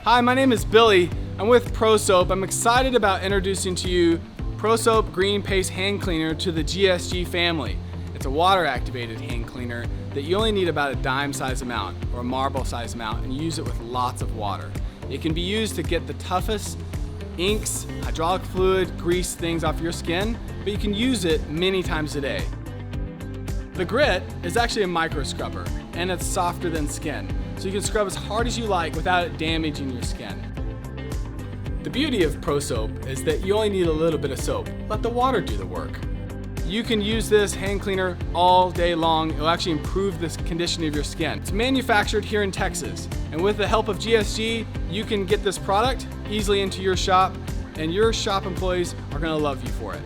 Hi, my name is Billy. I'm with Prosoap. I'm excited about introducing to you Prosoap Green Paste Hand Cleaner to the GSG family. It's a water activated hand cleaner that you only need about a dime size amount or a marble size amount, and you use it with lots of water. It can be used to get the toughest inks, hydraulic fluid, grease things off your skin, but you can use it many times a day. The grit is actually a micro scrubber, and it's softer than skin, so you can scrub as hard as you like without it damaging your skin. The beauty of Prosoap is that you only need a little bit of soap. Let the water do the work. You can use this hand cleaner all day long. It will actually improve the condition of your skin. It's manufactured here in Texas, and with the help of GSG, you can get this product easily into your shop, and your shop employees are going to love you for it.